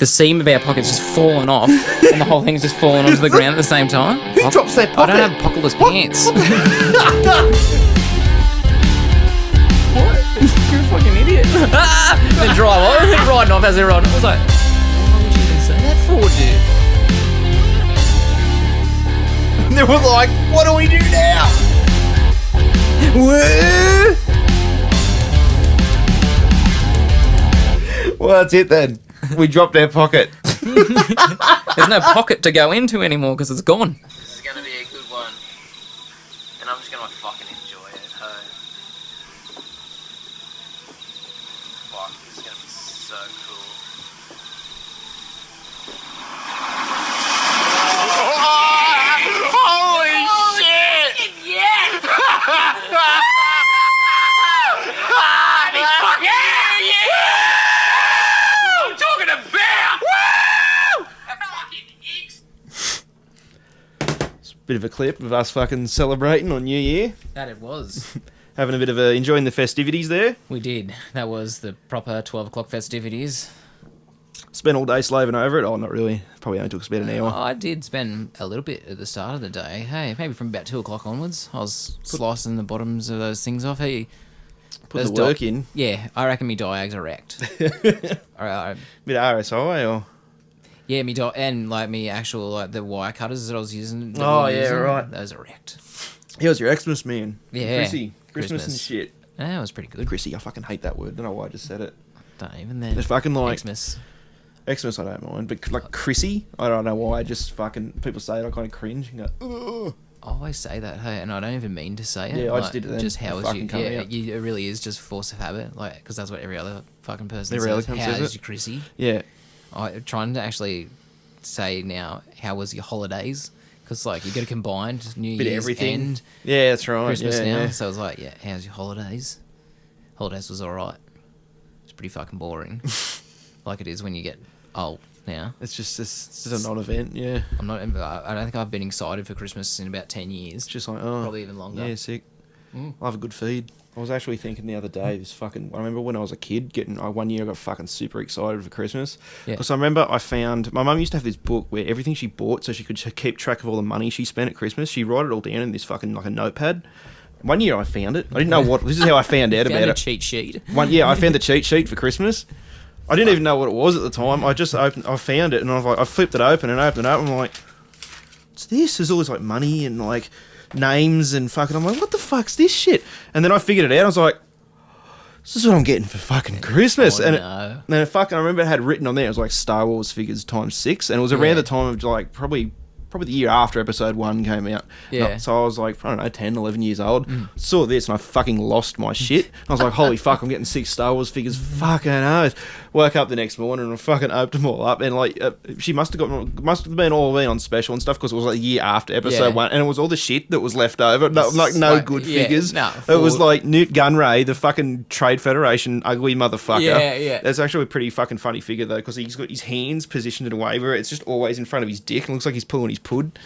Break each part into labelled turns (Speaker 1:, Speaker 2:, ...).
Speaker 1: the seam of our pocket's just fallen off, and the whole thing's just fallen onto the ground at the same time.
Speaker 2: Who drops their pocket?
Speaker 1: I don't have pocketless pants.
Speaker 2: What?
Speaker 1: You're a fucking idiot. Then drive off, and then riding off as they're riding. I was like, why would you even say that for, dude?
Speaker 2: And they were like, what do we do now? Well, that's it then. We dropped our pocket.
Speaker 1: There's no pocket to go into anymore because it's gone.
Speaker 3: This is going to be a good one. And I'm just going to fucking enjoy it. Hey. Fuck, this is going to be so cool. Holy shit! Yes! I'm talking about! Woo!
Speaker 2: Bit of a clip of us fucking celebrating on New Year.
Speaker 1: That it was.
Speaker 2: Having a bit of a... enjoying the festivities there.
Speaker 1: We did. That was the proper 12 o'clock festivities.
Speaker 2: Spent all day slaving over it. Oh, not really. Probably only took us about an hour.
Speaker 1: I did spend a little bit at the start of the day. Hey, maybe from about 2 o'clock onwards. I was slicing the bottoms of those things off. Hey,
Speaker 2: Put the work in.
Speaker 1: Yeah, I reckon me diags are wrecked.
Speaker 2: Bit of RSI or...
Speaker 1: Yeah, me and like me actual like the wire cutters that I was using.
Speaker 2: Oh, yeah, right.
Speaker 1: Those are wrecked.
Speaker 2: He was your Xmas man.
Speaker 1: Yeah.
Speaker 2: Chrissy. Christmas and shit.
Speaker 1: Yeah, it was pretty good.
Speaker 2: Chrissy, I fucking hate that word. Don't know why I just said it.
Speaker 1: Don't even then.
Speaker 2: It's fucking like...
Speaker 1: Xmas.
Speaker 2: Xmas I don't mind, but like Chrissy, I don't know why. I just fucking... People say it, I kind of cringe and go, ugh.
Speaker 1: I always say that, hey, and I don't even mean to say it.
Speaker 2: Yeah, I just did it then.
Speaker 1: Just how is you?
Speaker 2: Fucking
Speaker 1: Yeah,
Speaker 2: out.
Speaker 1: it really is just force of habit, like because that's what every other fucking person
Speaker 2: Every other
Speaker 1: says.
Speaker 2: cunt
Speaker 1: How
Speaker 2: says
Speaker 1: is
Speaker 2: it.
Speaker 1: your Chrissy?
Speaker 2: Yeah.
Speaker 1: I'm trying to actually say now, how was your holidays? Because like you got to combine New
Speaker 2: Bit of
Speaker 1: Year's
Speaker 2: everything.
Speaker 1: and
Speaker 2: Yeah, that's right.
Speaker 1: Christmas
Speaker 2: yeah,
Speaker 1: now.
Speaker 2: yeah.
Speaker 1: So I was like, yeah, how's your holidays? Holidays was alright. It's pretty fucking boring, like it is when you get old now.
Speaker 2: It's just a non-event, yeah.
Speaker 1: I don't think I've been excited for Christmas in about 10 years.
Speaker 2: It's just like, oh.
Speaker 1: Probably even longer.
Speaker 2: Yeah, sick. I'll have a good feed. I was actually thinking the other day, I remember when I was a kid, one year I got fucking super excited for Christmas.
Speaker 1: Yeah.
Speaker 2: Because I remember my mum used to have this book where everything she bought, so she could keep track of all the money she spent at Christmas, she'd write it all down in this fucking, like a notepad. One year I found it. I didn't know this is how I found out about
Speaker 1: a
Speaker 2: it.
Speaker 1: cheat sheet.
Speaker 2: I found the cheat sheet for Christmas. I didn't even know what it was at the time. I found it and I flipped it open and opened it up and I'm like, what's this? There's all this like money and like names and fucking, I'm like, what the fuck's this shit? And then I figured it out. I was like, this is what I'm getting for fucking Christmas.
Speaker 1: Oh,
Speaker 2: and
Speaker 1: no.
Speaker 2: I remember it had written on there, it was like Star Wars figures ×6. And it was around the time of like probably the year after episode 1 came out.
Speaker 1: Yeah.
Speaker 2: So I was like, I don't know, 10, 11 years old. Saw this and I fucking lost my shit. I was like, holy fuck, I'm getting 6 Star Wars figures. Fucking oath. Woke up the next morning and I fucking opened them all up. And like, she must have been on special and stuff because it was like a year after episode 1. And it was all the shit that was left over. No good figures.
Speaker 1: No,
Speaker 2: it was like Newt Gunray, the fucking Trade Federation ugly motherfucker.
Speaker 1: Yeah.
Speaker 2: That's actually a pretty fucking funny figure though because he's got his hands positioned in a way where it's just always in front of his dick and looks like he's pulling his pud.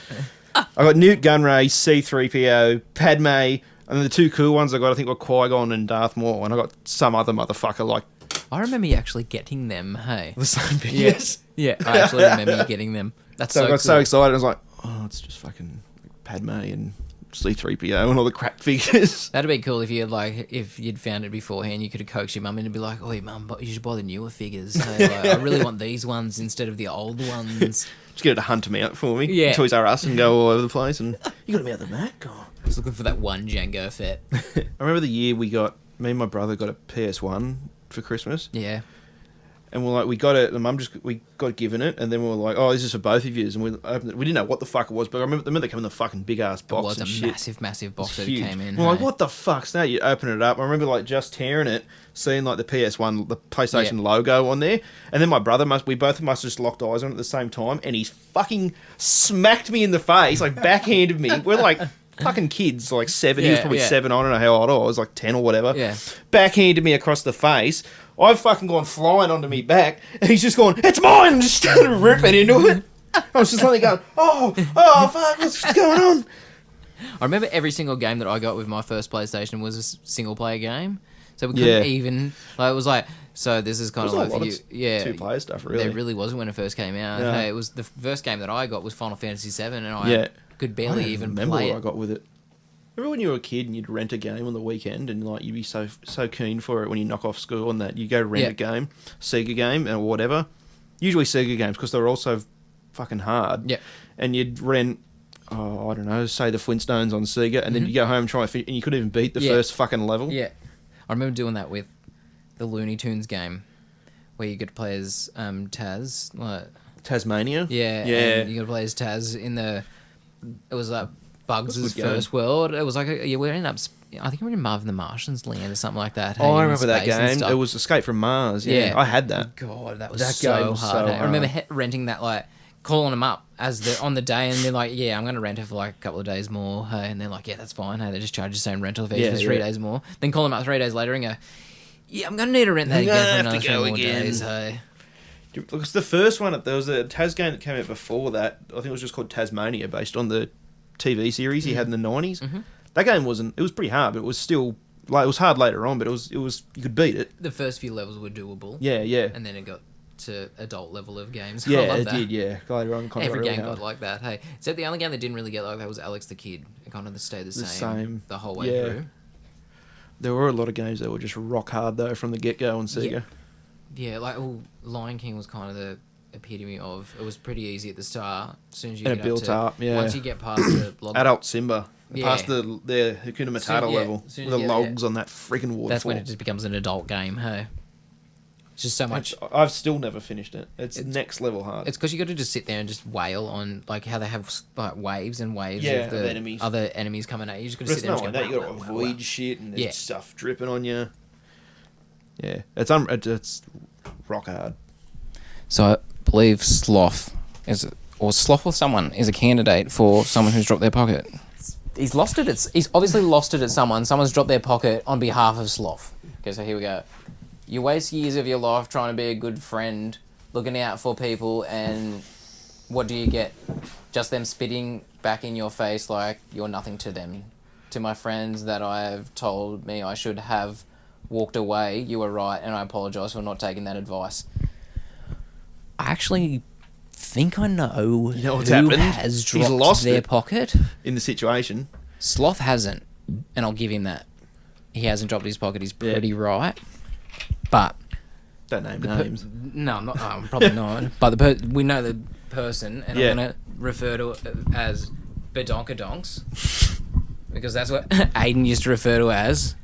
Speaker 2: I got Newt Gunray, C-3PO, Padme, and then the 2 cool ones I got I think were Qui-Gon and Darth Maul, and I got some other motherfucker like
Speaker 1: I remember you actually getting them, hey.
Speaker 2: the same figures.
Speaker 1: Yeah, I actually remember you getting them. That's
Speaker 2: So
Speaker 1: so
Speaker 2: I got
Speaker 1: cool.
Speaker 2: so excited I was like, oh, it's just fucking Padme and C-3PO and all the crap figures.
Speaker 1: That'd be cool if you'd found it beforehand. You could have coaxed your mum in and be like, "Oh, mum, but you should buy the newer figures. Hey, like, I really want these ones instead of the old ones."
Speaker 2: Just get her to hunt them out for me.
Speaker 1: Yeah.
Speaker 2: Toys R Us and go all over the place. And you got them out the back. Oh.
Speaker 1: I was looking for that one Django Fett.
Speaker 2: I remember the year me and my brother got a PS1 for Christmas.
Speaker 1: Yeah.
Speaker 2: And we're like, we got it, and we got given it, and then we were like, oh, this is for both of yous, and we opened it. We didn't know what the fuck it was, but I remember they came in the fucking big ass box.
Speaker 1: It was
Speaker 2: and
Speaker 1: a
Speaker 2: shit.
Speaker 1: massive box that
Speaker 2: Huge.
Speaker 1: it came in.
Speaker 2: We're like,
Speaker 1: hey?
Speaker 2: what the fuck's that? You open it up. I remember like just tearing it, seeing like the PS1, the PlayStation logo on there, and then my brother we both must have just locked eyes on it at the same time, and he fucking smacked me in the face, like backhanded me. We're like fucking kids, like 7. He was probably 7. I don't know how old I was, like 10 or whatever.
Speaker 1: Yeah.
Speaker 2: Backhanded me across the face. I've fucking gone flying onto me back, and he's just going, it's mine, and just started ripping into it. I was just like going, oh, fuck, what's going on?
Speaker 1: I remember every single game that I got with my first PlayStation was a single player game. So we couldn't even, like, it was like, So this is kind of
Speaker 2: Wasn't
Speaker 1: like
Speaker 2: a
Speaker 1: for
Speaker 2: lot
Speaker 1: you,
Speaker 2: of two-player stuff, really.
Speaker 1: There really wasn't when it first came out.
Speaker 2: Yeah.
Speaker 1: Hey, it was the first game that I got was Final Fantasy VII, and I could
Speaker 2: I
Speaker 1: barely
Speaker 2: don't
Speaker 1: even
Speaker 2: remember
Speaker 1: play
Speaker 2: what
Speaker 1: it.
Speaker 2: I got with it. Remember when you were a kid and you'd rent a game on the weekend and like you'd be so keen for it when you knock off school and that you go rent a game, Sega game or whatever. Usually Sega games because they're also fucking hard.
Speaker 1: Yeah.
Speaker 2: And you'd rent, I don't know, say the Flintstones on Sega, and then you go home and try and and you couldn't even beat the first fucking level.
Speaker 1: Yeah. I remember doing that with the Looney Tunes game, where you could play as Taz. Like,
Speaker 2: Tasmania.
Speaker 1: yeah.
Speaker 2: Yeah.
Speaker 1: And you could play as Taz in the. It was like Bugs'
Speaker 2: That's a good
Speaker 1: first world. It was like we ended up. I think we were in Marvin the Martian's land or something like that.
Speaker 2: Oh, I
Speaker 1: in
Speaker 2: remember that
Speaker 1: space and
Speaker 2: game.
Speaker 1: stuff.
Speaker 2: It was Escape from Mars. Yeah, I had that.
Speaker 1: God, that was
Speaker 2: That
Speaker 1: so
Speaker 2: game was
Speaker 1: hard.
Speaker 2: so
Speaker 1: I remember
Speaker 2: hard.
Speaker 1: renting that, like calling them up on the day, and they're like, "Yeah, I'm going to rent it for like a couple of days more." Hey, and they're like, "Yeah, that's fine." Hey, they just charge the same rental fee for 3 days more. Then call them up 3 days later and go, "Yeah, I'm going to need to rent that again for another 3 more days." Hey,
Speaker 2: Because the first one, there was a Taz game that came out before that. I think it was just called Tasmania, based on the TV series he had in the 90s.
Speaker 1: Mm-hmm.
Speaker 2: That game wasn't. It was pretty hard, but it was still like it was hard later on. But it was you could beat it.
Speaker 1: the first few levels were doable.
Speaker 2: Yeah, yeah,
Speaker 1: And then it got to adult level of games.
Speaker 2: yeah.
Speaker 1: I love
Speaker 2: It
Speaker 1: that.
Speaker 2: did. Yeah, later on, kind of
Speaker 1: Every
Speaker 2: really
Speaker 1: game
Speaker 2: hard.
Speaker 1: got like that. Hey, except the only game that didn't really get like that was Alex the Kid. It kind of stayed the same the whole way through.
Speaker 2: There were a lot of games that were just rock hard though from the get go on Sega.
Speaker 1: Yeah, like Lion King was kind of the epitome of. It was pretty easy at the start. As soon as you
Speaker 2: And
Speaker 1: get
Speaker 2: it built
Speaker 1: up.
Speaker 2: up, yeah.
Speaker 1: Once you get past the log,
Speaker 2: Adult Simba.
Speaker 1: Yeah.
Speaker 2: Past the Hakuna Matata level
Speaker 1: soon
Speaker 2: with
Speaker 1: as
Speaker 2: the
Speaker 1: you get
Speaker 2: logs on that freaking waterfall.
Speaker 1: that's when it just becomes an adult game. Hey, it's just so much.
Speaker 2: I've still never finished it. It's next level hard.
Speaker 1: It's because you got to just sit there and just wail on like how they have like waves and waves
Speaker 2: Yeah,
Speaker 1: of the
Speaker 2: of enemies.
Speaker 1: other enemies coming at you. You just got
Speaker 2: But
Speaker 1: to
Speaker 2: it's
Speaker 1: sit there
Speaker 2: not
Speaker 1: and
Speaker 2: like
Speaker 1: just
Speaker 2: that.
Speaker 1: go,
Speaker 2: You got to
Speaker 1: "Wow, wow, wow."
Speaker 2: avoid shit and there's
Speaker 1: Yeah.
Speaker 2: stuff dripping on you. Yeah, it's rock hard.
Speaker 1: So I believe Sloth or Sloth or someone is a candidate for someone who's dropped their pocket. He's lost it. He's obviously lost it at someone. Someone's dropped their pocket on behalf of Sloth. Okay, so here we go. You waste years of your life trying to be a good friend, looking out for people, and what do you get? Just them spitting back in your face like you're nothing to them. To my friends that have told me I should have walked away, you were right, and I apologise for not taking that advice. I actually think I know,
Speaker 2: You know what's
Speaker 1: who
Speaker 2: happened?
Speaker 1: has
Speaker 2: He's
Speaker 1: dropped
Speaker 2: lost
Speaker 1: their
Speaker 2: it.
Speaker 1: pocket.
Speaker 2: In the situation.
Speaker 1: Sloth hasn't, and I'll give him that. He hasn't dropped his pocket. He's pretty right, but
Speaker 2: Don't name names.
Speaker 1: no, I'm not. I'm probably not. But we know the person, and
Speaker 2: Yeah.
Speaker 1: I'm gonna refer to it as Bedonkadonks because that's what Aiden used to refer to as,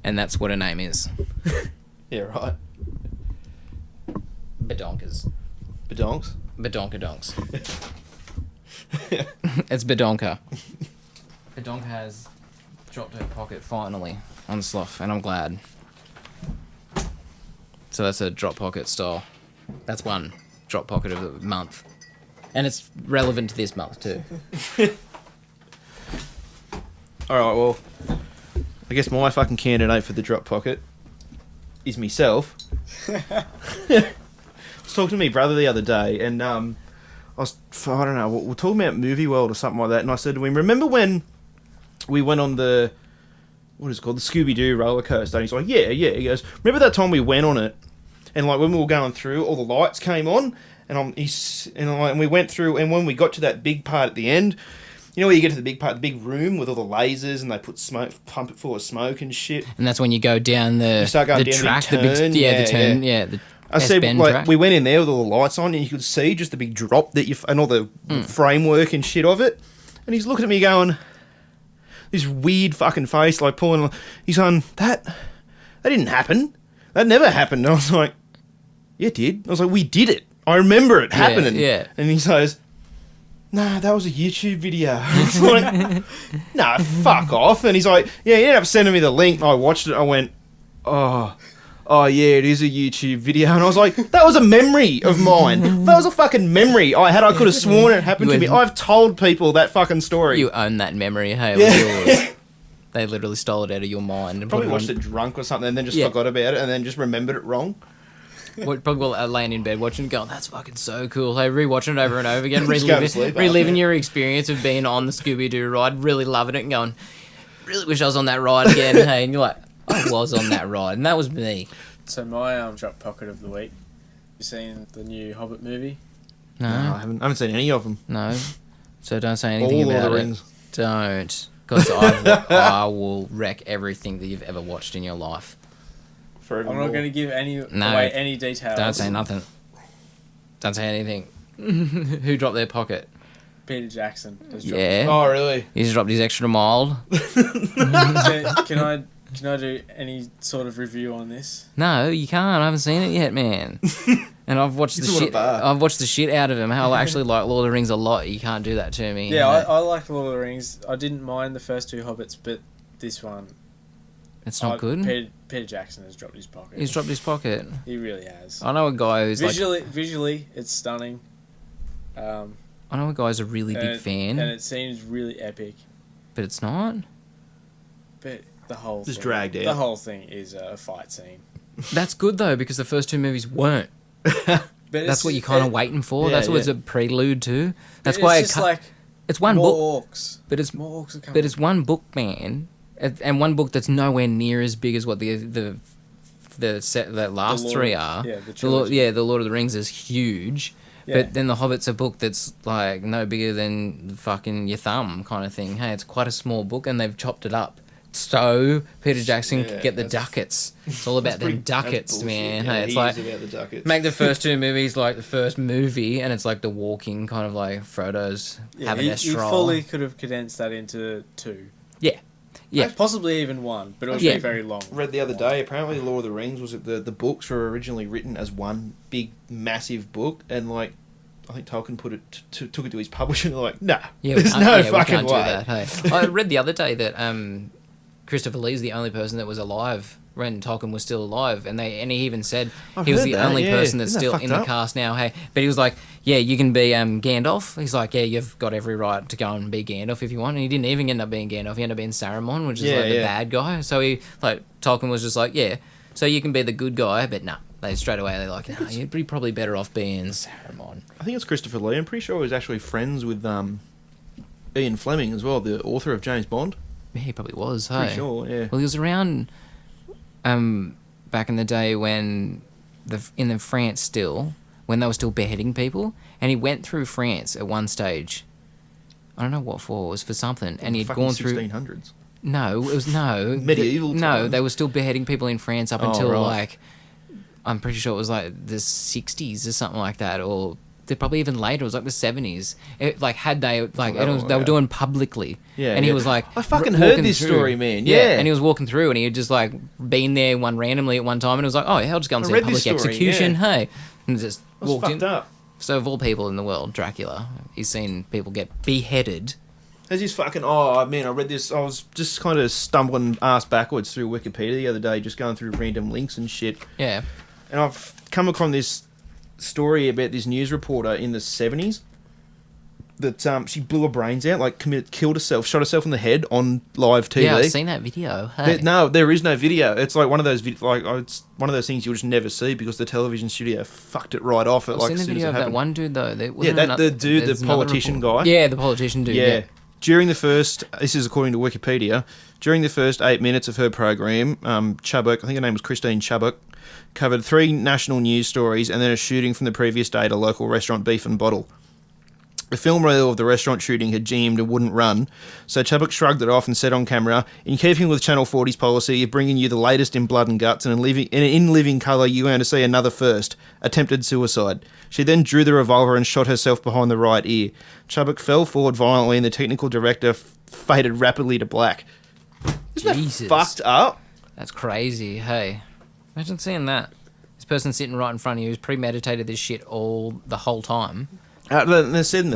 Speaker 1: and that's what her name is.
Speaker 2: Yeah, right.
Speaker 1: Bedonkers.
Speaker 2: Bedonks.
Speaker 1: Bedonkadonks. It's Bedonka. Bedonka has dropped her pocket finally on Sloth, and I'm glad. So that's a drop pocket style. That's one drop pocket of the month. And it's relevant to this month too.
Speaker 2: Alright, well, I guess my fucking candidate for the drop pocket is myself. I was talking to my brother the other day, and I don't know, we're talking about Movie World or something like that, and I said to him, remember when we went on the, what is it called, the Scooby-Doo roller coaster? And he's like, yeah. He goes, remember that time we went on it, and like when we were going through, all the lights came on, and we went through, and when we got to that big part at the end, you know where you get to the big part, the big room with all the lasers, and they put smoke, pump it full of smoke and shit.
Speaker 1: And that's when you go down the
Speaker 2: start going
Speaker 1: the
Speaker 2: down the
Speaker 1: track,
Speaker 2: turn,
Speaker 1: the big
Speaker 2: yeah,
Speaker 1: the turn, the
Speaker 2: I said,
Speaker 1: S-bend
Speaker 2: like,
Speaker 1: track.
Speaker 2: we went in there with all the lights on, and you could see just the big drop that and all the framework and shit of it. And he's looking at me going, this weird fucking face, like pulling. He's going, that didn't happen. That never happened. And I was like, yeah, it did. I was like, we did it. I remember it happening.
Speaker 1: yeah.
Speaker 2: And he says, nah, that was a YouTube video. I was like, nah, fuck off. And he's like, yeah, he ended up sending me the link, and I watched it. I went, oh yeah, it is a YouTube video. And I was like, that was a memory of mine. That was a fucking memory I had. I could have sworn it happened to me. I've told people that fucking story.
Speaker 1: You own that memory, hey, it was yours. They literally stole it out of your mind and
Speaker 2: Probably
Speaker 1: put
Speaker 2: watched
Speaker 1: it
Speaker 2: it drunk or something and then just
Speaker 1: Yeah.
Speaker 2: forgot about it and then just remembered it wrong.
Speaker 1: probably laying in bed watching it going, that's fucking so cool. Hey, rewatching it over and over again,
Speaker 2: Just go to sleep
Speaker 1: reliving
Speaker 2: after.
Speaker 1: your experience of being on the Scooby-Doo ride, really loving it and going, really wish I was on that ride again. Hey, and you're like, I was on that ride, and that was me.
Speaker 4: So my drop pocket of the week. You seen the new Hobbit movie?
Speaker 2: No, I haven't seen any of them.
Speaker 1: No. So don't say anything
Speaker 2: All
Speaker 1: about
Speaker 2: Lord of the
Speaker 1: it.
Speaker 2: Rings.
Speaker 1: Don't. Because I will wreck everything that you've ever watched in your life.
Speaker 4: I'm not going to give away any details.
Speaker 1: Don't say nothing. Don't say anything. Who dropped their pocket?
Speaker 4: Peter Jackson has dropped.
Speaker 1: Yeah.
Speaker 2: Oh, really?
Speaker 1: He's dropped his extra mild.
Speaker 4: Can I do any sort of review on this?
Speaker 1: No, you can't. I haven't seen it yet, man. And I've watched the shit. I've watched the shit out of him. How I actually like Lord of the Rings a lot. You can't do that to me.
Speaker 4: Yeah, I like Lord of the Rings. I didn't mind the first two Hobbits, but this one,
Speaker 1: it's not good.
Speaker 4: Peter Jackson has dropped his pocket.
Speaker 1: He's dropped his pocket.
Speaker 4: He really has.
Speaker 1: I know a guy who's
Speaker 4: visually, it's stunning.
Speaker 1: I know a guy's a really big fan,
Speaker 4: and it seems really epic.
Speaker 1: But it's not.
Speaker 4: But the whole
Speaker 2: Just
Speaker 4: thing,
Speaker 2: dragged out.
Speaker 4: The whole thing is a fight scene.
Speaker 1: That's good though, because the first two movies weren't.
Speaker 4: But
Speaker 1: that's what you're kind of waiting for.
Speaker 2: Yeah,
Speaker 1: That's what it's a prelude to. That's
Speaker 4: it's
Speaker 1: why
Speaker 4: just like
Speaker 1: it's one
Speaker 4: more
Speaker 1: book.
Speaker 4: Orcs.
Speaker 1: But it's
Speaker 4: more orcs are coming.
Speaker 1: But it's one book, man, and one book that's nowhere near as big as what the last three are.
Speaker 4: Yeah, the
Speaker 1: Lord of the Rings is huge.
Speaker 4: Yeah.
Speaker 1: But then The Hobbit's a book that's like no bigger than fucking your thumb kind of thing. Hey, it's quite a small book and they've chopped it up. So Peter Jackson could get the ducats. It's all about the ducats, man.
Speaker 2: Yeah,
Speaker 1: Hey, it's like
Speaker 2: about the ducats.
Speaker 1: make the first two movies like the first movie and it's like the walking kind of like Frodo's having a stroll.
Speaker 4: He fully could have condensed that into two.
Speaker 1: Yeah. Yeah.
Speaker 4: Possibly even one, but it would be very long.
Speaker 2: Read the other day, apparently Lord of the Rings was the books were originally written as one big, massive book, and like, I think Tolkien took it to his publisher and they're like, nah, there's no fucking way.
Speaker 1: Do that, hey. I read the other day that Christopher Lee's the only person that was alive when Tolkien was still alive, and he even said he was the only person that's still in the cast now. Hey, but he was like, yeah, you can be Gandalf. He's like, yeah, you've got every right to go and be Gandalf if you want. And he didn't even end up being Gandalf. He ended up being Saruman, which is like the bad guy. So Tolkien was just like, yeah, so you can be the good guy, but nah. Straight away they're like, nah, you'd be probably better off being Saruman.
Speaker 2: I think it's Christopher Lee. I'm pretty sure he was actually friends with Ian Fleming as well, the author of James Bond.
Speaker 1: Yeah, he probably was. Hey,
Speaker 2: pretty sure. Yeah.
Speaker 1: Well, he was around back in the day when in France still, when they were still beheading people, and he went through France at one stage. I don't know what for. It was for something, and he'd gone through
Speaker 2: 1600s.
Speaker 1: No, it was
Speaker 2: medieval.
Speaker 1: No, they were still beheading people in France up until like I'm pretty sure it was like the 60s or something like that, or they're probably even later. It was like the 70s. They were doing publicly.
Speaker 2: Yeah,
Speaker 1: and he was like,
Speaker 2: I fucking heard this story, man. Yeah,
Speaker 1: and he was walking through, and he had just like been there randomly at one time, and it was like, oh, yeah, I'll just go and see a public execution. Hey, and just walked in.
Speaker 2: Up.
Speaker 1: So of all people in the world, Dracula, he's seen people get beheaded.
Speaker 2: There's this fucking... Oh, man, I read this... I was just kind of stumbling ass backwards through Wikipedia the other day, just going through random links and shit.
Speaker 1: Yeah.
Speaker 2: And I've come across this story about this news reporter in the 70s that she blew her brains out, like killed herself, shot herself in the head on live TV.
Speaker 1: Yeah, I've seen that video. Hey.
Speaker 2: There is no video. It's like one of those it's one of those things you'll just never see because the television studio fucked it right off.
Speaker 1: I've seen the video of that one dude though.
Speaker 2: The politician guy.
Speaker 1: Yeah, the politician dude. Yeah.
Speaker 2: During the first, this is according to Wikipedia, during the first 8 minutes of her program, Chubbuck, I think her name was Christine Chubbuck, covered 3 national news stories and then a shooting from the previous day at a local restaurant, Beef and Bottle. The film reel of the restaurant shooting had jammed and wouldn't run, so Chubbuck shrugged it off and said on camera, in keeping with Channel 40's policy of bringing you the latest in blood and guts, and in living colour you're going to see another first, attempted suicide. She then drew the revolver and shot herself behind the right ear. Chubbuck fell forward violently and the technical director faded rapidly to black. Isn't that fucked up?
Speaker 1: That's crazy. Hey, imagine seeing that. This person sitting right in front of you who's premeditated this shit the whole time.
Speaker 2: They said in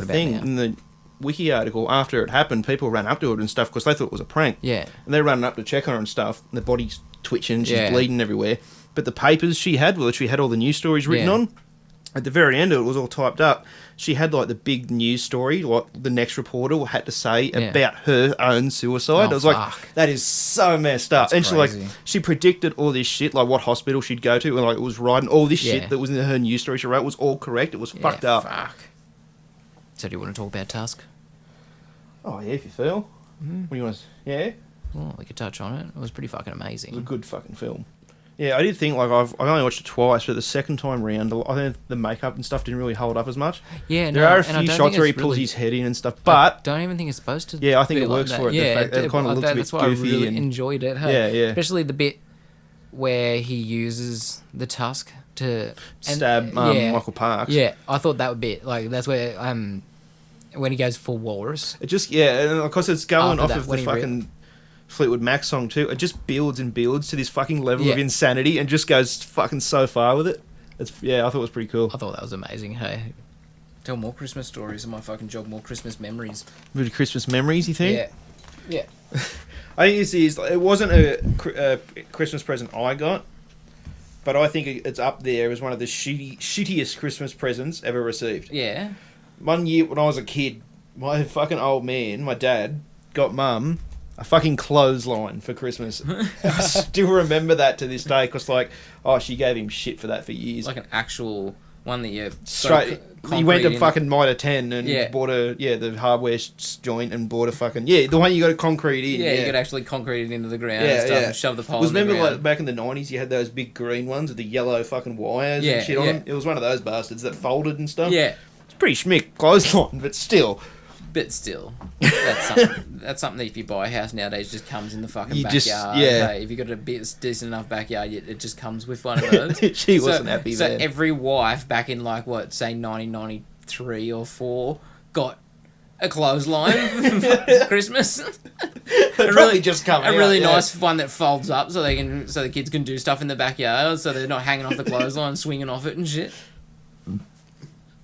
Speaker 2: the wiki article, after it happened, people ran up to it and stuff because they thought it was a prank.
Speaker 1: Yeah.
Speaker 2: And they're running up to check on her and stuff, and the body's twitching, she's bleeding everywhere. But the papers she had all the news stories written on, at the very end of it was all typed up. She had like the big news story, like the next reporter had to say about her own suicide. I was like, that is so messed up.
Speaker 1: That's
Speaker 2: and she predicted all this shit, like what hospital she'd go to, and like it was writing all this shit that was in her news story she wrote was all correct. It was fucked up.
Speaker 1: Fuck. So do you want to talk about Tusk?
Speaker 2: Oh yeah, if you feel. Mm-hmm. What do you want to... Yeah?
Speaker 1: Well, we could touch on it. It was pretty fucking amazing.
Speaker 2: It was a good fucking film. Yeah, I did think like I've only watched it twice, but the second time round, I think the makeup and stuff didn't really hold up as much.
Speaker 1: Yeah,
Speaker 2: There are a few shots where he pulls his head in and stuff, but
Speaker 1: I don't even think it's supposed to.
Speaker 2: yeah, I think
Speaker 1: be
Speaker 2: it works
Speaker 1: like
Speaker 2: for
Speaker 1: that.
Speaker 2: it.
Speaker 1: Yeah,
Speaker 2: The fact that it kind of looks a bit
Speaker 1: that's why
Speaker 2: goofy
Speaker 1: I really
Speaker 2: and
Speaker 1: enjoyed it. Hey?
Speaker 2: yeah.
Speaker 1: Especially the bit where he uses the tusk to
Speaker 2: Stab Michael Parks.
Speaker 1: Yeah, I thought that would be like that's where when he goes full walrus.
Speaker 2: It just and of course it's going
Speaker 1: After
Speaker 2: off
Speaker 1: that,
Speaker 2: of
Speaker 1: when
Speaker 2: the
Speaker 1: he
Speaker 2: fucking Fleetwood Mac song too. It just builds and builds to this fucking level of
Speaker 1: Yeah.
Speaker 2: insanity and just goes fucking so far with it. I thought it was pretty cool.
Speaker 1: I thought that was amazing. Hey, tell more Christmas stories and my fucking jog more Christmas memories.
Speaker 2: Really Christmas memories, you think?
Speaker 1: Yeah.
Speaker 2: I think it wasn't a Christmas present I got, but I think it's up there as one of the shittiest Christmas presents ever received.
Speaker 1: Yeah.
Speaker 2: One year when I was a kid, my fucking old man, my dad, got Mum a fucking clothesline for Christmas. I still remember that to this day because, she gave him shit for that for years.
Speaker 1: Like an actual one that you
Speaker 2: Straight, he went to
Speaker 1: concrete
Speaker 2: fucking Mitre 10 and
Speaker 1: Yeah.
Speaker 2: bought the hardware joint and bought a fucking the one you got to concrete in.
Speaker 1: Yeah, you could actually concrete it into the ground
Speaker 2: Yeah,
Speaker 1: and stuff
Speaker 2: yeah.
Speaker 1: and shove the pole
Speaker 2: Was
Speaker 1: in the
Speaker 2: remember
Speaker 1: ground.
Speaker 2: like back in the 90s you had those big green ones with the yellow fucking wires
Speaker 1: Yeah,
Speaker 2: and shit on
Speaker 1: yeah.
Speaker 2: them? It was one of those bastards that folded and stuff.
Speaker 1: Yeah,
Speaker 2: It's pretty schmick clothesline, but still.
Speaker 1: but still, that's something that if you buy a house nowadays just comes in the fucking
Speaker 2: You
Speaker 1: backyard.
Speaker 2: just- yeah.
Speaker 1: Hey, if you got a decent enough backyard, it just comes with one of those.
Speaker 2: She wasn't happy
Speaker 1: So
Speaker 2: then.
Speaker 1: every wife back in say 1993 or 4 got a clothesline for Christmas.
Speaker 2: They probably just come
Speaker 1: a
Speaker 2: out,
Speaker 1: really
Speaker 2: yeah.
Speaker 1: nice one that folds up so the kids can do stuff in the backyard so they're not hanging off the clothesline swinging off it and shit.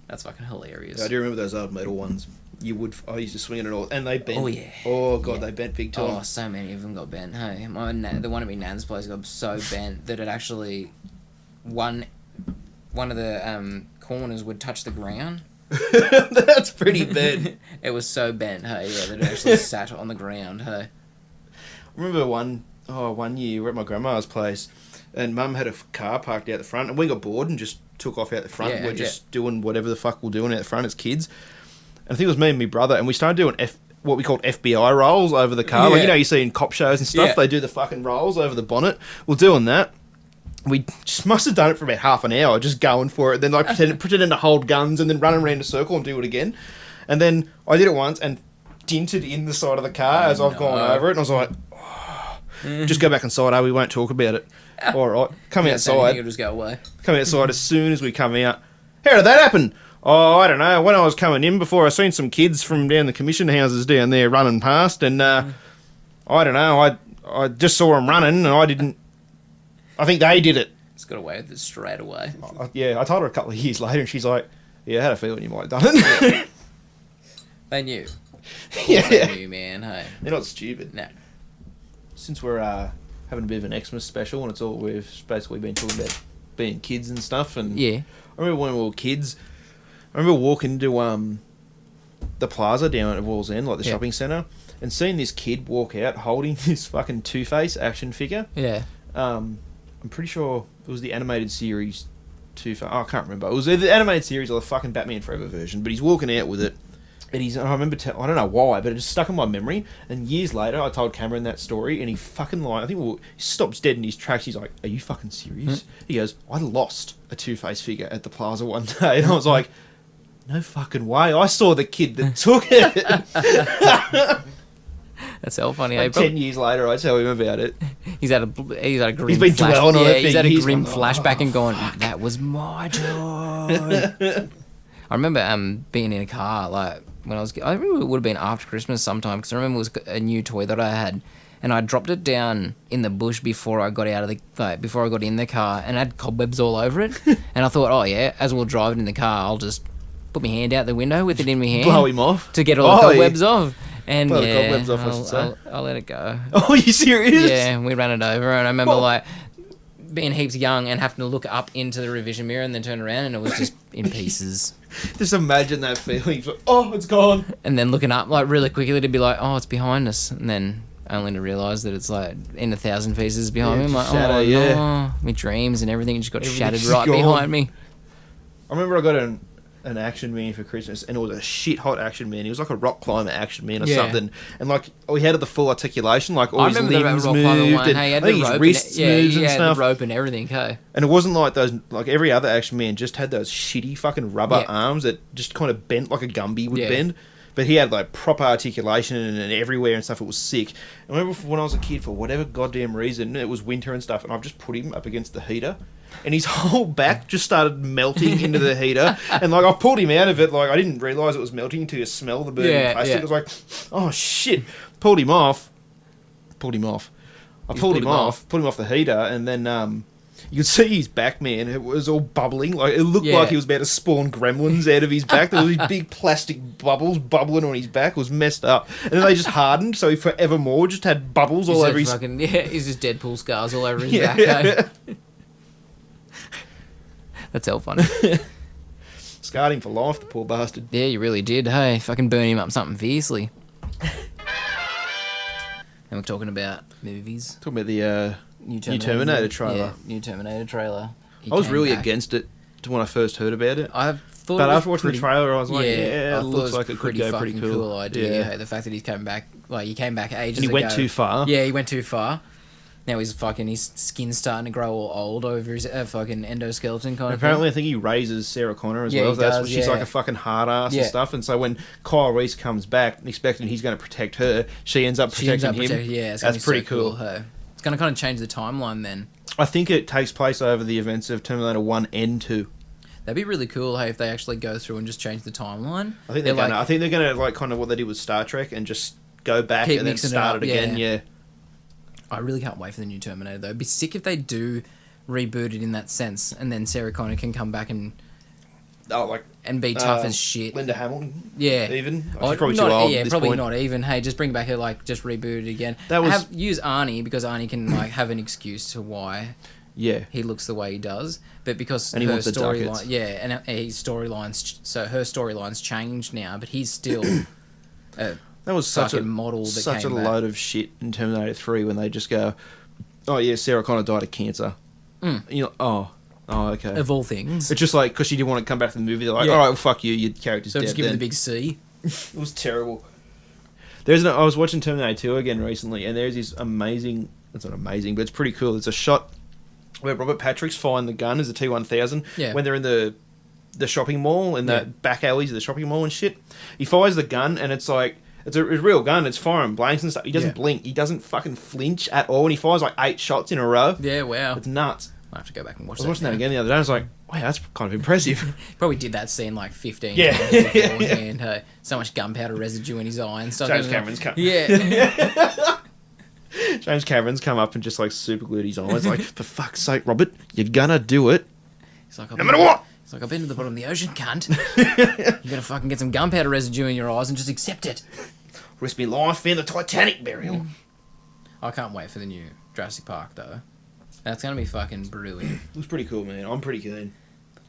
Speaker 1: That's fucking hilarious.
Speaker 2: I do remember those old metal ones. I used to swing it all, and they bent.
Speaker 1: Oh, yeah.
Speaker 2: Oh god,
Speaker 1: Yeah.
Speaker 2: they bent big time.
Speaker 1: Oh, so many of them got bent. Hey, the one at my nan's place got so bent that it actually one of the corners would touch the ground.
Speaker 2: That's pretty bad.
Speaker 1: It was so bent. Hey, yeah, that it actually sat on the ground. Hey,
Speaker 2: I remember one year we were at my grandma's place, and Mum had a car parked out the front, and we got bored and just took off out the front.
Speaker 1: Yeah,
Speaker 2: We're just doing whatever the fuck we're doing out the front as kids. And I think it was me and my brother, and we started doing what we called FBI rolls over the car. Like,
Speaker 1: Yeah.
Speaker 2: you see in cop shows and stuff,
Speaker 1: Yeah.
Speaker 2: they do the fucking rolls over the bonnet. We're doing that. We just must have done it for about half an hour, just going for it, then pretending to hold guns, and then running around a circle and do it again. And then I did it once and dinted in the side of the car as I've gone over it, and I was like, just go back inside, we won't talk about it. All right, come outside.
Speaker 1: It'll just go away.
Speaker 2: Come outside as soon as we come out. How did that happen? Oh, I don't know. When I was coming in before, I seen some kids from down the commission houses down there running past, and I don't know. I just saw them running, and I think they did it.
Speaker 1: Just got away with it straight away.
Speaker 2: I told her a couple of years later, and she's like, "Yeah, I had a feeling you might have done it."
Speaker 1: They knew.
Speaker 2: Yeah,
Speaker 1: They knew, man. Hey,
Speaker 2: they're not stupid.
Speaker 1: no.
Speaker 2: Since we're having a bit of an Xmas special, and we've basically been talking about being kids and stuff, and
Speaker 1: Yeah.
Speaker 2: I remember when we were kids. I remember walking to the plaza down at Wall's End, like the shopping centre, and seeing this kid walk out holding this fucking Two-Face action figure.
Speaker 1: Yeah.
Speaker 2: I'm pretty sure it was the animated series Two-Face. I can't remember. It was either the animated series or the fucking Batman Forever version, but he's walking out with it. And I remember, I don't know why, but it just stuck in my memory. And years later, I told Cameron that story, and he fucking lied. I think he stops dead in his tracks. He's like, "Are you fucking serious?" He goes, "I lost a Two-Face figure at the plaza one day." And I was like, no fucking way. I saw the kid that took it.
Speaker 1: That's so funny.
Speaker 2: Like 10 years later, I tell him about it.
Speaker 1: He's had a grim
Speaker 2: He's been
Speaker 1: flash.
Speaker 2: dwelling on it.
Speaker 1: He's had a grim
Speaker 2: gone,
Speaker 1: flashback and going, "That was my joy." I remember being in a car when I remember it would have been after Christmas sometime because I remember it was a new toy that I had, and I dropped it down in the bush before I got before I got in the car, and it had cobwebs all over it. And I thought, oh yeah, as we're driving in the car, I'll just put my hand out the window with it in my hand,
Speaker 2: Blow him off
Speaker 1: to get all the cobwebs off. And
Speaker 2: Blow the
Speaker 1: yeah,
Speaker 2: cobwebs off, I should say.
Speaker 1: I'll let it go.
Speaker 2: Oh, are you serious?
Speaker 1: Yeah, we ran it over, and I remember being heaps young and having to look up into the revision mirror and then turn around, and it was just in pieces.
Speaker 2: Just imagine that feeling. It's like, oh, it's gone.
Speaker 1: And then looking up really quickly to be like, oh, it's behind us, and then only to realise that it's in 1,000 pieces behind me. I'm like,
Speaker 2: shadow,
Speaker 1: no, my dreams and everything just got
Speaker 2: Everything's
Speaker 1: shattered
Speaker 2: just
Speaker 1: right
Speaker 2: gone.
Speaker 1: behind me.
Speaker 2: I remember I got an action man for Christmas, and it was a shit hot action man. He was like a rock climber action man or
Speaker 1: Yeah.
Speaker 2: something, and like he had the full articulation, like all
Speaker 1: I
Speaker 2: his
Speaker 1: remember the
Speaker 2: limbs
Speaker 1: rock climber
Speaker 2: moved,
Speaker 1: one.
Speaker 2: and
Speaker 1: Hey, he had
Speaker 2: I think
Speaker 1: the
Speaker 2: his
Speaker 1: rope
Speaker 2: wrists
Speaker 1: and,
Speaker 2: moved and
Speaker 1: yeah,
Speaker 2: stuff.
Speaker 1: the rope and everything. Hey.
Speaker 2: And it wasn't like those, like every other action man just had those shitty fucking rubber
Speaker 1: Yeah.
Speaker 2: arms that just kind of bent like a Gumby would
Speaker 1: Yeah.
Speaker 2: bend. But he had like proper articulation and everywhere and stuff. It was sick. I remember when I was a kid, for whatever goddamn reason, it was winter and stuff, and I've just put him up against the heater, and his whole back just started melting into the heater. And like I pulled him out of it, like I didn't realise it was melting until you smell the burning
Speaker 1: Yeah,
Speaker 2: plastic.
Speaker 1: yeah.
Speaker 2: I was like, oh shit! Pulled him off. I pulled him off the heater, and then you could see his back, man. It was all bubbling. Like it looked
Speaker 1: Yeah.
Speaker 2: like he was about to spawn gremlins out of his back. There was these big plastic bubbles bubbling on his back. It was messed up. And then they just hardened, so he forevermore just had bubbles all over his...
Speaker 1: Fucking, yeah, he's just Deadpool scars all over his
Speaker 2: Yeah.
Speaker 1: back. Hey. That's hell funny.
Speaker 2: Scarred him for life, the poor bastard.
Speaker 1: Yeah, you really did. Hey, fucking burn him up something fiercely. And we're talking about movies.
Speaker 2: Talking about the
Speaker 1: New
Speaker 2: Terminator trailer.
Speaker 1: Yeah, new Terminator trailer. He
Speaker 2: I was
Speaker 1: came
Speaker 2: really
Speaker 1: back.
Speaker 2: against it when I first heard about it.
Speaker 1: I thought
Speaker 2: But
Speaker 1: it was
Speaker 2: after watching
Speaker 1: pretty,
Speaker 2: the trailer, I was like, yeah,
Speaker 1: I
Speaker 2: it
Speaker 1: thought
Speaker 2: looks
Speaker 1: was
Speaker 2: like it could
Speaker 1: pretty
Speaker 2: go pretty
Speaker 1: fucking
Speaker 2: cool.
Speaker 1: idea.
Speaker 2: Yeah.
Speaker 1: Hey, the fact that he's come back, like he came back ages
Speaker 2: And he
Speaker 1: ago.
Speaker 2: went too far.
Speaker 1: Yeah, he went too far. Now his skin's starting to grow all old over his fucking endoskeleton kind
Speaker 2: Apparently, I
Speaker 1: of
Speaker 2: think he raises Sarah Connor as
Speaker 1: Yeah,
Speaker 2: well.
Speaker 1: he
Speaker 2: That's
Speaker 1: does,
Speaker 2: she's
Speaker 1: yeah.
Speaker 2: like a fucking hard ass
Speaker 1: Yeah.
Speaker 2: and stuff. And so when Kyle Reese comes back, expecting he's going to protect her, she ends up
Speaker 1: thing.
Speaker 2: protecting him.
Speaker 1: Yeah, it's gonna
Speaker 2: That's
Speaker 1: be
Speaker 2: pretty
Speaker 1: so
Speaker 2: cool.
Speaker 1: Hey. It's going to kind of change the timeline then.
Speaker 2: I think it takes place over the events of Terminator 1 and 2.
Speaker 1: That'd be really cool, hey, if they actually go through and just change the timeline.
Speaker 2: I think they're gonna. I think they're gonna like kind of what they did with Star Trek and just go back
Speaker 1: Keep
Speaker 2: and then
Speaker 1: mixing it
Speaker 2: start
Speaker 1: up,
Speaker 2: it again.
Speaker 1: yeah.
Speaker 2: Yeah.
Speaker 1: I really can't wait for the new Terminator though. It'd be sick if they do reboot it in that sense, and then Sarah Connor can come back and
Speaker 2: Oh, like
Speaker 1: be tough as shit.
Speaker 2: Linda Hamilton.
Speaker 1: Yeah.
Speaker 2: Even.
Speaker 1: Oh,
Speaker 2: She's probably
Speaker 1: not,
Speaker 2: too old.
Speaker 1: yeah,
Speaker 2: at this
Speaker 1: probably
Speaker 2: point.
Speaker 1: not even. Hey, just bring back her, like, just reboot it again.
Speaker 2: That was-
Speaker 1: Use Arnie, because Arnie can, like, have an excuse to why
Speaker 2: Yeah.
Speaker 1: he looks the way he does. But because
Speaker 2: And he
Speaker 1: her
Speaker 2: wants the ducats.
Speaker 1: storyline, yeah, and his storylines, so her storyline's changed now, but he's still a
Speaker 2: That was such a
Speaker 1: fucking model that
Speaker 2: such a
Speaker 1: came back.
Speaker 2: load of shit in Terminator 3 when they just go, oh yeah, Sarah Connor died of cancer.
Speaker 1: Mm.
Speaker 2: And you're like, oh, okay.
Speaker 1: Of all things.
Speaker 2: It's just like because she didn't want to come back to the movie. They're like,
Speaker 1: Yeah.
Speaker 2: all right, well, fuck you. Your character's
Speaker 1: So
Speaker 2: dead.
Speaker 1: just give it
Speaker 2: then.
Speaker 1: the big C.
Speaker 2: It was terrible. I was watching Terminator 2 again recently, and there's this amazing. It's not amazing, but it's pretty cool. It's a shot where Robert Patrick's firing the gun as a T-1000
Speaker 1: Yeah.
Speaker 2: when they're in the shopping mall in the
Speaker 1: Yeah.
Speaker 2: back alleys of the shopping mall and shit. He fires the gun, and it's like it's a real gun. It's firing blanks and stuff. He doesn't
Speaker 1: Yeah.
Speaker 2: blink. He doesn't fucking flinch at all, and he fires like 8 shots in a row.
Speaker 1: Yeah, wow.
Speaker 2: It's nuts.
Speaker 1: I have to go back and watch
Speaker 2: I was watching that
Speaker 1: now.
Speaker 2: again the other day. I was like, wow, that's kind of impressive.
Speaker 1: Probably did that scene like 15
Speaker 2: Yeah.
Speaker 1: times beforehand. Hey, so much gunpowder residue in his eye and stuff.
Speaker 2: James Cameron's come.
Speaker 1: Yeah.
Speaker 2: James Cameron's come up and just like super glued his eyes. Like, for fuck's sake, Robert, you're gonna do it.
Speaker 1: He's like,
Speaker 2: No matter what.
Speaker 1: He's like, I've been to the bottom of the ocean, cunt. You gotta fucking get some gunpowder residue in your eyes and just accept it.
Speaker 2: Risk me life in the Titanic burial.
Speaker 1: I can't wait for the new Jurassic Park though. That's gonna be fucking brilliant.
Speaker 2: It was pretty cool, man. I'm pretty keen.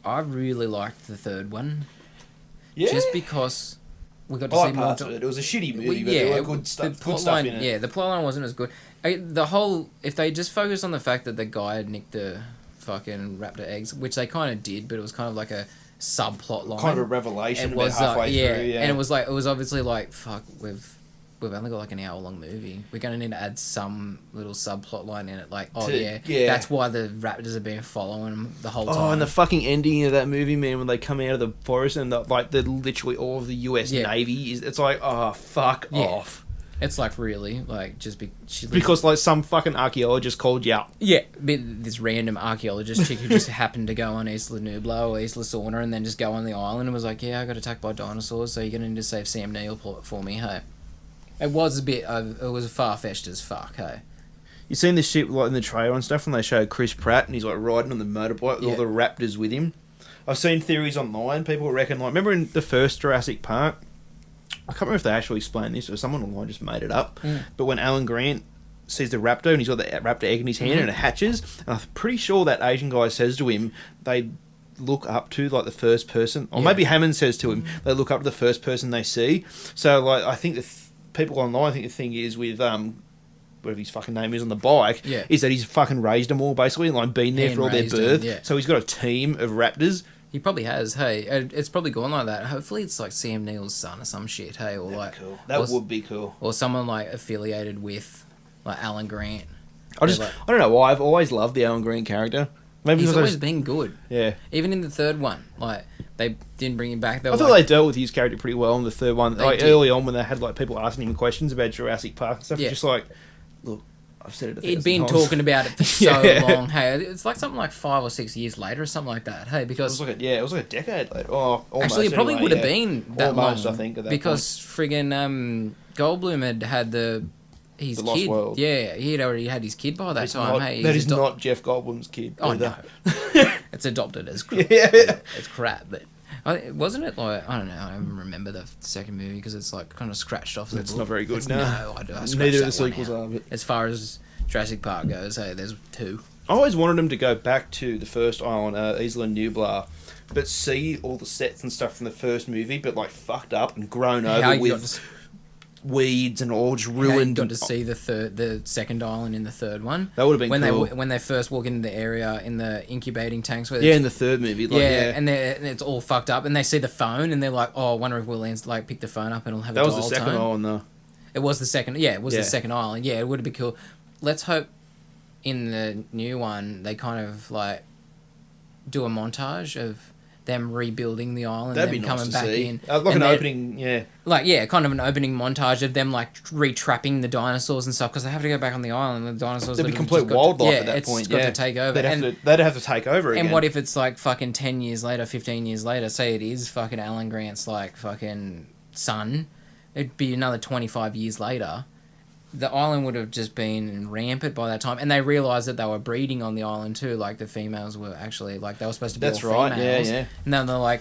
Speaker 1: I really liked the third one.
Speaker 2: Yeah.
Speaker 1: Just because we got to
Speaker 2: I
Speaker 1: see
Speaker 2: like
Speaker 1: more.
Speaker 2: parts of it. It was a shitty movie, but there were good stuff,
Speaker 1: the
Speaker 2: good stuff
Speaker 1: plotline,
Speaker 2: in it.
Speaker 1: yeah, the plotline wasn't as good. If they just focused on the fact that the guy had nicked the fucking raptor eggs, which they kind of did, but it was kind of like a subplot line.
Speaker 2: Kind of a revelation
Speaker 1: It
Speaker 2: about
Speaker 1: was
Speaker 2: halfway
Speaker 1: yeah,
Speaker 2: through, yeah.
Speaker 1: and it was obviously like fuck. We've only got like an hour long movie. We're gonna need to add some little subplot line in it, like
Speaker 2: Yeah.
Speaker 1: that's why the raptors have been following him the whole time.
Speaker 2: Oh, and the fucking ending of that movie, man, when they come out of the forest and they're literally all of the US
Speaker 1: Yeah.
Speaker 2: Navy. It's like, oh, fuck
Speaker 1: Yeah.
Speaker 2: off.
Speaker 1: It's like really like just
Speaker 2: Because like some fucking archaeologist called you up.
Speaker 1: yeah, this random archaeologist chick who just happened to go on Isla Nubla or Isla Sorna and then just go on the island and was like, yeah, I got attacked by dinosaurs, so you're gonna need to save Sam Neill for me, hey. It was a bit it was far-fetched as fuck, hey.
Speaker 2: You seen this shit like in the trailer and stuff when they show Chris Pratt and he's like riding on the motorbike with all the raptors with him. I've seen theories online. People reckon like remember in the first Jurassic Park. I can't remember if they actually explained this or someone online just made it up. But when Alan Grant sees the raptor and he's got the raptor egg in his hand and it hatches, and I'm pretty sure that Asian guy says to him, they look up to like the first person, or maybe Hammond says to him, they look up to the first person they see. So like I think people online, I think the thing is with whatever his fucking name is on the bike, is that he's fucking raised them all basically and like been there for all their
Speaker 1: Hand-raised them,
Speaker 2: birth.
Speaker 1: yeah.
Speaker 2: So he's got a team of raptors
Speaker 1: He probably has. Hey, it's probably gone like that. Hopefully, it's like Sam Neill's son or some shit. Hey, or like
Speaker 2: Cool. That would be cool.
Speaker 1: or someone like affiliated with like Alan Grant.
Speaker 2: I don't know why. I've always loved the Alan Green character. Maybe
Speaker 1: He's
Speaker 2: because
Speaker 1: always been good.
Speaker 2: Yeah.
Speaker 1: Even in the third one, like they didn't bring him back.
Speaker 2: I thought they dealt with his character pretty well in the third one.
Speaker 1: They
Speaker 2: Like
Speaker 1: did.
Speaker 2: early on when they had like people asking him questions about Jurassic Park and stuff.
Speaker 1: Yeah.
Speaker 2: Just like, look, I've said it.
Speaker 1: He'd been talking about it for so long. Hey, it's like something like 5 or 6 years later or something like that. Hey, because
Speaker 2: it was like a decade later. Oh, almost,
Speaker 1: actually, it probably
Speaker 2: anyway,
Speaker 1: would have been that
Speaker 2: almost,
Speaker 1: long.
Speaker 2: I think, at that
Speaker 1: because friggin' Goldblum had his
Speaker 2: The
Speaker 1: kid.
Speaker 2: Lost World.
Speaker 1: Yeah, he had already had his kid by that time. Hey,
Speaker 2: that is not Jeff Goldblum's kid.
Speaker 1: Oh
Speaker 2: either.
Speaker 1: no, it's adopted as crap.
Speaker 2: Yeah.
Speaker 1: It's crap, but wasn't it like I don't know? I don't even remember the second movie because it's like kind of scratched off.
Speaker 2: It's
Speaker 1: book.
Speaker 2: not very good.
Speaker 1: It's,
Speaker 2: No,
Speaker 1: I do. I
Speaker 2: neither
Speaker 1: scratched
Speaker 2: of the
Speaker 1: that one
Speaker 2: sequels
Speaker 1: out.
Speaker 2: are. But
Speaker 1: As far as Jurassic Park goes, hey, there's 2.
Speaker 2: I always wanted them to go back to the first island, Isla Nublar, but see all the sets and stuff from the first movie, but like fucked up and grown
Speaker 1: How
Speaker 2: over
Speaker 1: you got
Speaker 2: with
Speaker 1: to-
Speaker 2: weeds and all just
Speaker 1: How you
Speaker 2: ruined.
Speaker 1: got to see the second island in the third one.
Speaker 2: That would have been
Speaker 1: when
Speaker 2: cool.
Speaker 1: when they first walk into the area in the incubating tanks. Where
Speaker 2: Yeah, in the third movie. Like,
Speaker 1: and it's all fucked up, and they see the phone, and they're like, "Oh, I wonder if we'll like pick the phone up and it'll have
Speaker 2: that
Speaker 1: a
Speaker 2: was
Speaker 1: dial
Speaker 2: the second
Speaker 1: tone."
Speaker 2: island though.
Speaker 1: It was the second. Yeah, it was
Speaker 2: Yeah.
Speaker 1: the second island. Yeah, it would have been cool. Let's hope in the new one they kind of like do a montage of them rebuilding the island,
Speaker 2: That'd be
Speaker 1: and
Speaker 2: nice
Speaker 1: coming
Speaker 2: to
Speaker 1: back
Speaker 2: see.
Speaker 1: in,
Speaker 2: Like
Speaker 1: and
Speaker 2: an
Speaker 1: they're-
Speaker 2: opening, yeah.
Speaker 1: like kind of an opening montage of them like retrapping the dinosaurs and stuff because they have to go back on the island. And the dinosaurs
Speaker 2: There'd be
Speaker 1: that have
Speaker 2: complete
Speaker 1: just got
Speaker 2: wildlife
Speaker 1: to,
Speaker 2: at that
Speaker 1: it's
Speaker 2: point.
Speaker 1: got
Speaker 2: Yeah,
Speaker 1: to take over.
Speaker 2: They'd have to take over again.
Speaker 1: And what if it's like fucking 10 years later, 15 years later, say it is fucking Alan Grant's like fucking son, it'd be another 25 years later. The island would have just been rampant by that time. And they realised that they were breeding on the island too. Like the females were actually, like they were supposed to be
Speaker 2: That's
Speaker 1: all
Speaker 2: right,
Speaker 1: females.
Speaker 2: yeah.
Speaker 1: And then they're like,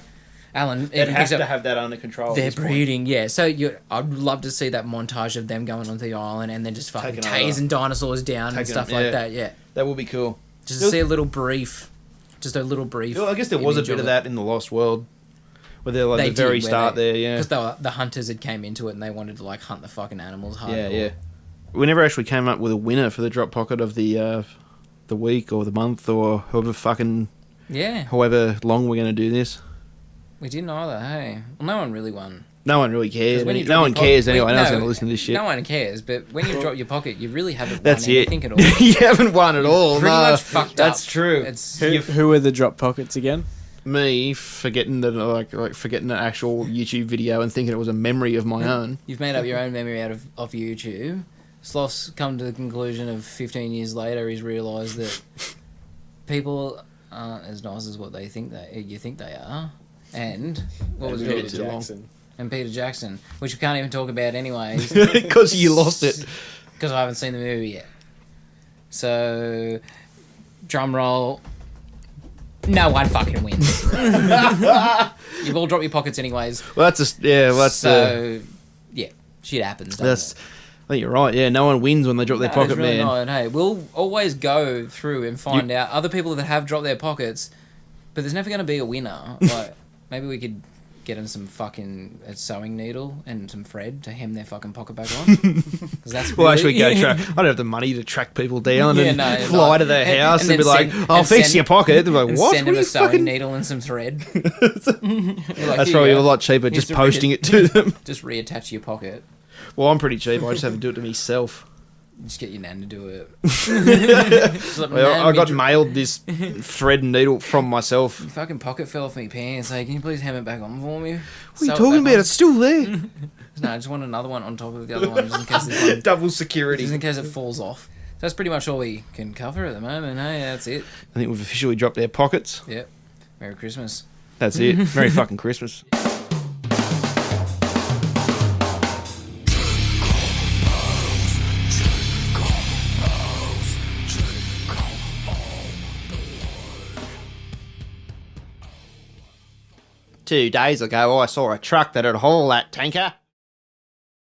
Speaker 1: Alan...
Speaker 2: They'd have to have that under control.
Speaker 1: They're
Speaker 2: at this point.
Speaker 1: breeding, yeah. So I'd love to see that montage of them going onto the island and then just fucking
Speaker 2: Taking over.
Speaker 1: tasing dinosaurs down and
Speaker 2: Taking
Speaker 1: stuff
Speaker 2: them,
Speaker 1: like
Speaker 2: yeah.
Speaker 1: that, yeah.
Speaker 2: That would be cool.
Speaker 1: Just to see a little brief. Just a little brief.
Speaker 2: Well, I guess there was a
Speaker 1: image
Speaker 2: bit of
Speaker 1: it.
Speaker 2: that in the Lost World, where they're like
Speaker 1: They
Speaker 2: the very
Speaker 1: did, where
Speaker 2: start
Speaker 1: they-
Speaker 2: there. Yeah,
Speaker 1: Because the hunters had came into it and they wanted to like hunt the fucking animals hard.
Speaker 2: yeah. We never actually came up with a winner for the drop pocket of the week or the month or
Speaker 1: Yeah.
Speaker 2: however long we're going to do this.
Speaker 1: We didn't either, hey. Well, no one really won.
Speaker 2: No one really cares.
Speaker 1: 'Cause when you
Speaker 2: No
Speaker 1: drop
Speaker 2: one
Speaker 1: your pocket-
Speaker 2: cares anyway.
Speaker 1: Wait,
Speaker 2: No one's
Speaker 1: no,
Speaker 2: going to listen to this shit.
Speaker 1: No one cares, but when you drop your pocket, you really haven't
Speaker 2: That's
Speaker 1: won
Speaker 2: it.
Speaker 1: anything at all.
Speaker 2: You haven't won at all.
Speaker 1: Pretty
Speaker 2: no.
Speaker 1: much fucked
Speaker 2: That's
Speaker 1: up.
Speaker 2: true.
Speaker 1: It's
Speaker 4: Who are the drop pockets again?
Speaker 2: Me forgetting that like forgetting an actual YouTube video and thinking it was a memory of my own.
Speaker 1: You've made up your own memory out of YouTube. Sloth's come to the conclusion of 15 years later, he's realised that people aren't as nice as what you think they are. And what was
Speaker 2: Peter
Speaker 1: it?
Speaker 4: Jackson.
Speaker 1: And Peter Jackson, which we can't even talk about anyways.
Speaker 2: Because you lost it.
Speaker 1: Because I haven't seen the movie yet. So, drum roll. No one fucking wins. You've all dropped your pockets anyways.
Speaker 2: Well, that's
Speaker 1: Yeah, shit happens.
Speaker 2: that's. I think you're right. Yeah, no one wins when they drop their pocket,
Speaker 1: really
Speaker 2: man.
Speaker 1: not. Hey, we'll always go through and find out other people that have dropped their pockets, but there's never going to be a winner. Like, maybe we could get them some fucking sewing needle and some thread to hem their fucking pocket back on. 'Cause that's
Speaker 2: Well,
Speaker 1: really-
Speaker 2: actually, I don't have the money to track people down
Speaker 1: Yeah,
Speaker 2: and
Speaker 1: no,
Speaker 2: fly
Speaker 1: no.
Speaker 2: to their
Speaker 1: And-
Speaker 2: house
Speaker 1: and
Speaker 2: and, be
Speaker 1: then
Speaker 2: like,
Speaker 1: send-
Speaker 2: "I'll
Speaker 1: and
Speaker 2: fix
Speaker 1: send-
Speaker 2: your pocket." They're like,
Speaker 1: and
Speaker 2: "What?
Speaker 1: send
Speaker 2: What
Speaker 1: them
Speaker 2: are
Speaker 1: a
Speaker 2: you
Speaker 1: sewing
Speaker 2: fucking?"
Speaker 1: needle and some thread.
Speaker 2: That's
Speaker 1: That's
Speaker 2: probably a lot cheaper
Speaker 1: Here's
Speaker 2: just
Speaker 1: the
Speaker 2: posting
Speaker 1: ribbon.
Speaker 2: it to them.
Speaker 1: Just reattach your pocket.
Speaker 2: Well, I'm pretty cheap. I just have to do it to myself.
Speaker 1: Just get your nan to do it. Just let my nan
Speaker 2: Well, I
Speaker 1: be
Speaker 2: got
Speaker 1: dr-
Speaker 2: mailed this thread and needle from myself.
Speaker 1: Your fucking pocket fell off my pants. Hey, can you please hem it back on for me?
Speaker 2: What are
Speaker 1: Sew
Speaker 2: you
Speaker 1: it
Speaker 2: talking
Speaker 1: back
Speaker 2: about?
Speaker 1: on.
Speaker 2: It's still there.
Speaker 1: No, I just want another one on top of the other one, just in case this one,
Speaker 2: Double
Speaker 1: just
Speaker 2: security.
Speaker 1: in case it falls off. So that's pretty much all we can cover at the moment. Hey, that's it.
Speaker 2: I think we've officially dropped our pockets.
Speaker 1: Yep. Merry Christmas.
Speaker 2: That's it. Merry fucking Christmas. Two days ago, I saw a truck that had hauled that tanker.